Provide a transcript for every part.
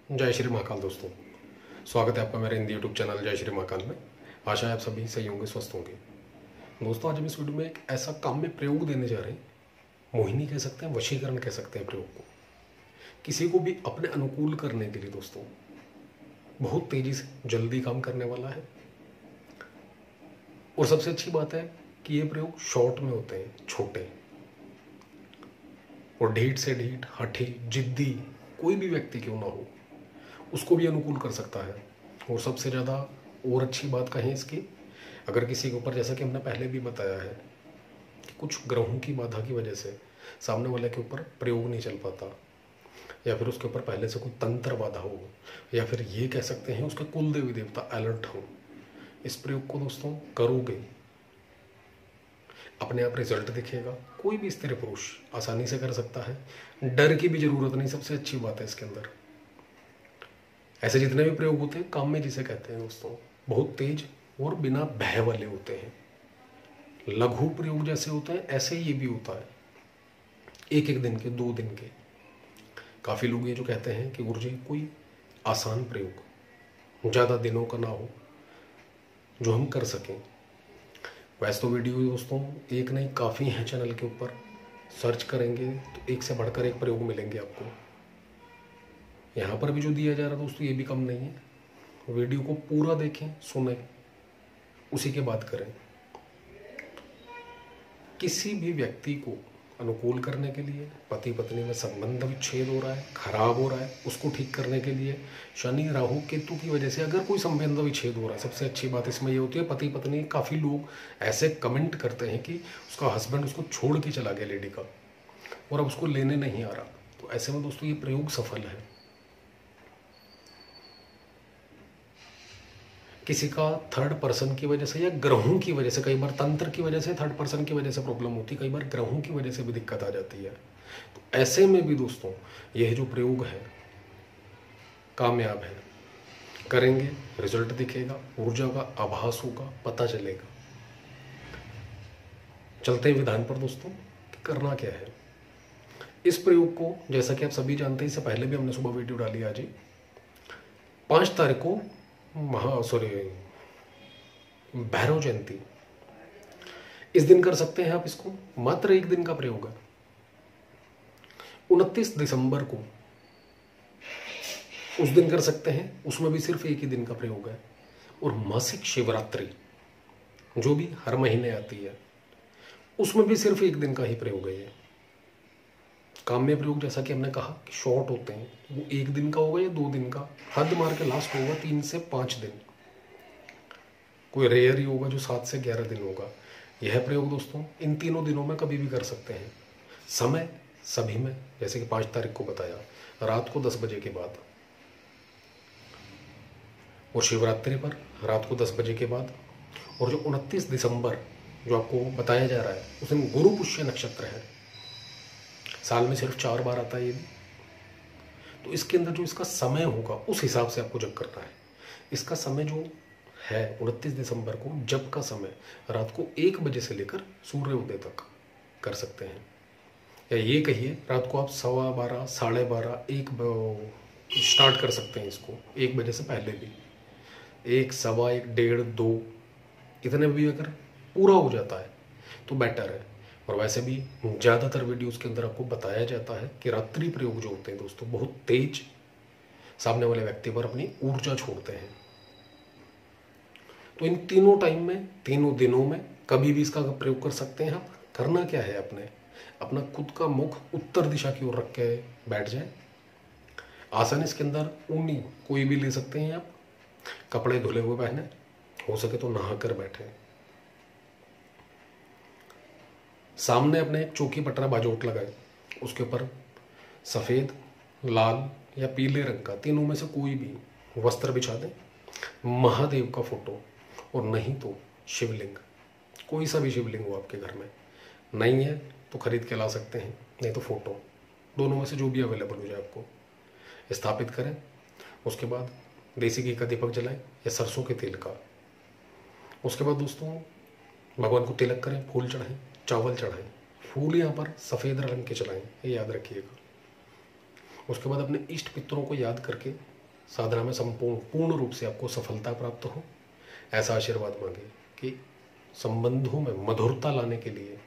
जय श्री महाकाल दोस्तों, स्वागत है आपका मेरे हिंदी यूट्यूब चैनल जय श्री महाकाल में। आशा है आप सभी सही होंगे, स्वस्थ होंगे। दोस्तों, आज हम इस वीडियो में एक ऐसा काम में प्रयोग देने जा रहे हैं, मोहिनी कह सकते हैं, वशीकरण कह सकते हैं प्रयोग को, किसी को भी अपने अनुकूल करने के लिए। दोस्तों, बहुत तेजी से जल्दी काम करने वाला है और सबसे अच्छी बात है कि ये प्रयोग शॉर्ट में होते हैं, छोटे, और ढीठ से ढीठ, हठी, जिद्दी कोई भी व्यक्ति क्यों ना हो, उसको भी अनुकूल कर सकता है। और सबसे ज़्यादा और अच्छी बात कहें इसकी, अगर किसी के ऊपर, जैसा कि हमने पहले भी बताया है कि कुछ ग्रहों की बाधा की वजह से सामने वाले के ऊपर प्रयोग नहीं चल पाता, या फिर उसके ऊपर पहले से कोई तंत्र बाधा हो, या फिर ये कह सकते हैं उसके कुल देवी देवता अलर्ट हो, इस प्रयोग को दोस्तों करोगे, अपने आप रिजल्ट दिखेगा। कोई भी स्त्री पुरुष आसानी से कर सकता है, डर की भी जरूरत नहीं। सबसे अच्छी बात है इसके अंदर, ऐसे जितने भी प्रयोग होते हैं काम में, जिसे कहते हैं दोस्तों, बहुत तेज और बिना भय वाले होते हैं। लघु प्रयोग जैसे होते हैं ऐसे ये भी होता है, एक एक दिन के, 2 दिन के। काफ़ी लोग ये जो कहते हैं कि गुरुजी कोई आसान प्रयोग ज़्यादा दिनों का ना हो जो हम कर सकें। वैसे तो वीडियो दोस्तों एक नहीं, काफ़ी हैं चैनल के ऊपर, सर्च करेंगे तो एक से बढ़कर एक प्रयोग मिलेंगे आपको। यहाँ पर भी जो दिया जा रहा है दोस्तों, ये भी कम नहीं है। वीडियो को पूरा देखें, सुने, उसी के बाद करें। किसी भी व्यक्ति को अनुकूल करने के लिए, पति पत्नी में संबंध विच्छेद हो रहा है, खराब हो रहा है, उसको ठीक करने के लिए, शनि राहु केतु की वजह से अगर कोई संबंध विच्छेद हो रहा है, सबसे अच्छी बात इसमें ये होती है, पति पत्नी, काफ़ी लोग ऐसे कमेंट करते हैं कि उसका हस्बैंड उसको छोड़ के चला गया, लेडी का, और अब उसको लेने नहीं आ रहा। तो ऐसे में दोस्तों ये प्रयोग सफल है। किसी का थर्ड पर्सन की वजह से या ग्रहों की वजह से, कई बार तंत्र की वजह से, थर्ड पर्सन की वजह से प्रॉब्लम होती है, कई बार ग्रहों की वजह से भी दिक्कत आ जाती है। तो ऐसे में भी दोस्तों यह जो प्रयोग है कामयाब है, करेंगे रिजल्ट दिखेगा, ऊर्जा का आभास होगा, पता चलेगा। चलते हैं विधान पर दोस्तों कि करना क्या है। इस प्रयोग को जैसा कि आप सभी जानते हैं, इससे पहले भी हमने सुबह वीडियो डाली आज ही, 5 तारीख को भैरव जयंती, इस दिन कर सकते हैं आप इसको। मात्र 1 दिन का प्रयोग है। 29 दिसंबर को उस दिन कर सकते हैं, उसमें भी सिर्फ 1 ही दिन का प्रयोग है। और मासिक शिवरात्रि जो भी हर महीने आती है, उसमें भी सिर्फ 1 दिन का ही प्रयोग है। ये काम्य प्रयोग जैसा कि हमने कहा कि शॉर्ट होते हैं, वो 1 दिन का होगा या 2 दिन का, हद मार के लास्ट होगा 3 से 5 दिन। कोई रेयर ही होगा जो 7 से 11 दिन होगा। यह प्रयोग दोस्तों इन 3 दिनों में कभी भी कर सकते हैं। समय सभी में, जैसे कि 5 तारीख को बताया, रात को 10 बजे के बाद, और शिवरात्रि पर रात को 10 बजे के बाद, और जो 29 दिसंबर जो आपको बताया जा रहा है, उस दिन गुरु पुष्य नक्षत्र है। साल में सिर्फ 4 बार आता है ये भी। तो इसके अंदर जो इसका समय होगा उस हिसाब से आपको जप करना है। इसका समय जो है 29 दिसंबर को, जप का समय रात को 1 बजे से लेकर सूर्योदय तक कर सकते हैं। या ये कहिए रात को आप 12:15, 12:30, 1 स्टार्ट कर सकते हैं इसको, 1 बजे से पहले भी, 1, 1:15, 1:30, 2 इतने भी अगर पूरा हो जाता है तो बेटर है। और वैसे भी ज़्यादातर वीडियोस के अंदर आपको बताया जाता है कि रात्रि प्रयोग जो होते हैं दोस्तों, बहुत तेज सामने वाले व्यक्ति पर अपनी ऊर्जा छोड़ते हैं। तो इन तीनों टाइम में, तीनों दिनों में कभी भी इसका प्रयोग कर सकते हैं आप। करना क्या है, अपना खुद का मुख उत्तर दिशा की ओर रख के बैठ जाए। आसन इसके अंदर ऊनी कोई भी ले सकते हैं आप, कपड़े धुले हुए पहने, हो सके तो नहा कर बैठे। सामने अपने एक चौकी पटरा बाजोट लगाए, उसके ऊपर सफ़ेद, लाल या पीले रंग का, तीनों में से कोई भी वस्त्र बिछा दें। महादेव का फोटो, और नहीं तो शिवलिंग, कोई सा भी शिवलिंग हो आपके घर में, नहीं है तो खरीद के ला सकते हैं, नहीं तो फोटो, दोनों में से जो भी अवेलेबल हो जाए आपको, स्थापित करें। उसके बाद देसी घी का दीपक जलाएं या सरसों के तेल का। उसके बाद दोस्तों भगवान को तिलक करें, फूल चढ़ाएं, चावल चढ़ाएं। फूल यहाँ पर सफ़ेद रंग के चढ़ाएं, ये याद रखिएगा। उसके बाद अपने इष्ट पितरों को याद करके साधना में संपूर्ण पूर्ण रूप से आपको सफलता प्राप्त हो, ऐसा आशीर्वाद मांगे कि संबंधों में मधुरता लाने के लिए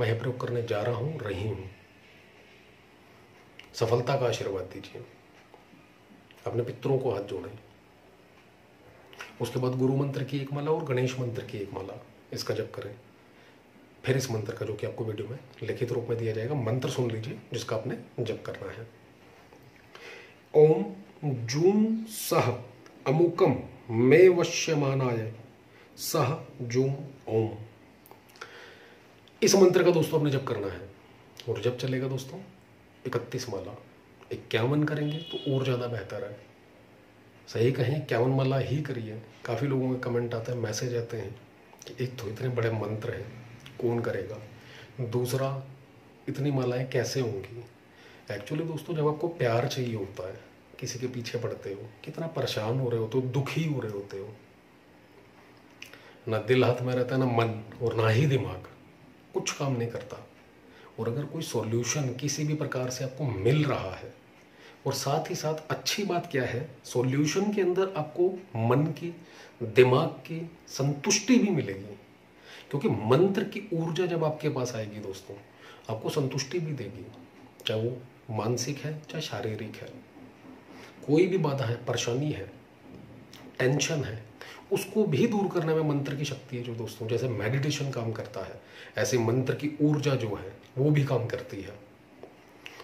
मैं यह प्रयोग करने जा रहा हूँ, रही हूँ। सफलता का आशीर्वाद दीजिए। अपने पितरों को हाथ जोड़ें। उसके बाद गुरु मंत्र की एक माला और गणेश मंत्र की एक माला, इसका जप करें। फिर इस मंत्र का, जो कि आपको वीडियो में लिखित रूप में दिया जाएगा, मंत्र सुन लीजिए जिसका आपने जप करना है। ओम जूम सह अमुकम मे वश्यमानाय सह जूम ओम। इस मंत्र का दोस्तों आपने जप करना है और जब चलेगा दोस्तों 31 माला। 51 करेंगे तो और ज़्यादा बेहतर है। सही कहें 51 माला ही करिए। काफ़ी लोगों के कमेंट आते हैं, मैसेज आते हैं कि एक तो इतने बड़े मंत्र हैं, कौन करेगा, दूसरा इतनी मालाएं कैसे होंगी। एक्चुअली दोस्तों जब आपको प्यार चाहिए होता है, किसी के पीछे पड़ते हो, कितना परेशान हो रहे होते हो, दुखी हो रहे होते हो, ना दिल हाथ में रहता है, ना मन और ना ही दिमाग, कुछ काम नहीं करता। और अगर कोई सॉल्यूशन किसी भी प्रकार से आपको मिल रहा है, और साथ ही साथ अच्छी बात क्या है, सॉल्यूशन के अंदर आपको मन की, दिमाग की संतुष्टि भी मिलेगी। क्योंकि मंत्र की ऊर्जा जब आपके पास आएगी दोस्तों, आपको संतुष्टि भी देगी, चाहे वो मानसिक है चाहे शारीरिक है। कोई भी बाधा है, परेशानी है, टेंशन है, उसको भी दूर करने में मंत्र की शक्ति है जो दोस्तों, जैसे मेडिटेशन काम करता है, ऐसे मंत्र की ऊर्जा जो है वो भी काम करती है।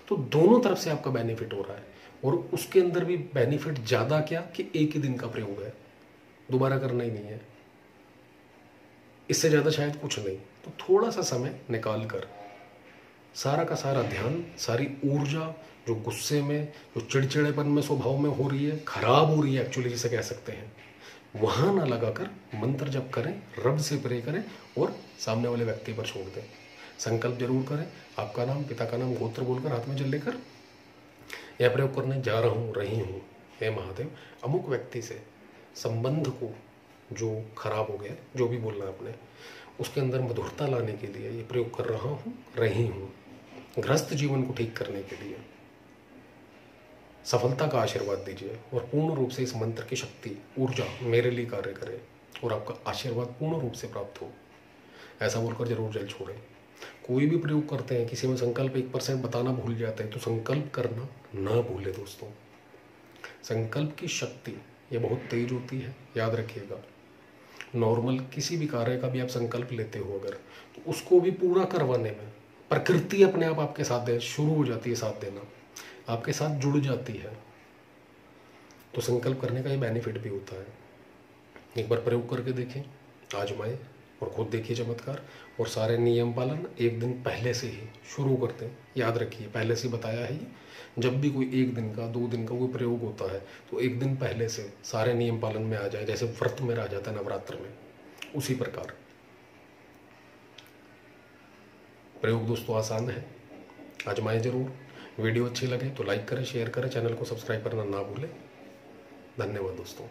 तो दोनों तरफ से आपका बेनिफिट हो रहा है। और उसके अंदर भी बेनिफिट ज़्यादा क्या कि एक ही दिन का प्रयोग है, दोबारा करना ही नहीं है, इससे ज़्यादा शायद कुछ नहीं। तो थोड़ा सा समय निकाल कर सारा का सारा ध्यान, सारी ऊर्जा जो गुस्से में, जो चिड़चिड़ेपन में, स्वभाव में हो रही है, खराब हो रही है एक्चुअली जिसे कह सकते हैं, वहाँ ना लगाकर मंत्र जप करें, रब से प्रे करें और सामने वाले व्यक्ति पर छोड़ दें। संकल्प जरूर करें, आपका नाम, पिता का नाम, गोत्र बोलकर हाथ में जल लेकर यह प्रयोग करने जा रहा हूँ, रही हूँ। हे महादेव, अमुक व्यक्ति से संबंध को जो खराब हो गया, जो भी बोलना आपने, उसके अंदर मधुरता लाने के लिए ये प्रयोग कर रहा हूँ, रही हूँ। ग्रस्त जीवन को ठीक करने के लिए सफलता का आशीर्वाद दीजिए और पूर्ण रूप से इस मंत्र की शक्ति, ऊर्जा मेरे लिए कार्य करे और आपका आशीर्वाद पूर्ण रूप से प्राप्त हो, ऐसा बोलकर जरूर जल छोड़ें। कोई भी प्रयोग करते हैं, किसी में संकल्प 1% बताना भूल जाते हैं, तो संकल्प करना ना भूले दोस्तों। संकल्प की शक्ति ये बहुत तेज होती है, याद रखिएगा। नॉर्मल किसी भी कार्य का भी आप संकल्प लेते हो अगर, तो उसको भी पूरा करवाने में प्रकृति अपने आप आपके साथ दे शुरू हो जाती है, साथ देना आपके साथ जुड़ जाती है। तो संकल्प करने का ये बेनिफिट भी होता है। एक बार प्रयोग करके देखें, आजमाएं और खुद देखिए चमत्कार। और सारे नियम पालन एक दिन पहले से ही शुरू करते हैं। याद रखिए, पहले से बताया है, जब भी कोई 1 दिन का 2 दिन का कोई प्रयोग होता है तो 1 दिन पहले से सारे नियम पालन में आ जाए, जैसे व्रत में आ जाता है नवरात्र में, उसी प्रकार। प्रयोग दोस्तों आसान है, आजमाएं जरूर। वीडियो अच्छी लगे तो लाइक करें, शेयर करें, चैनल को सब्सक्राइब करना ना भूलें। धन्यवाद दोस्तों।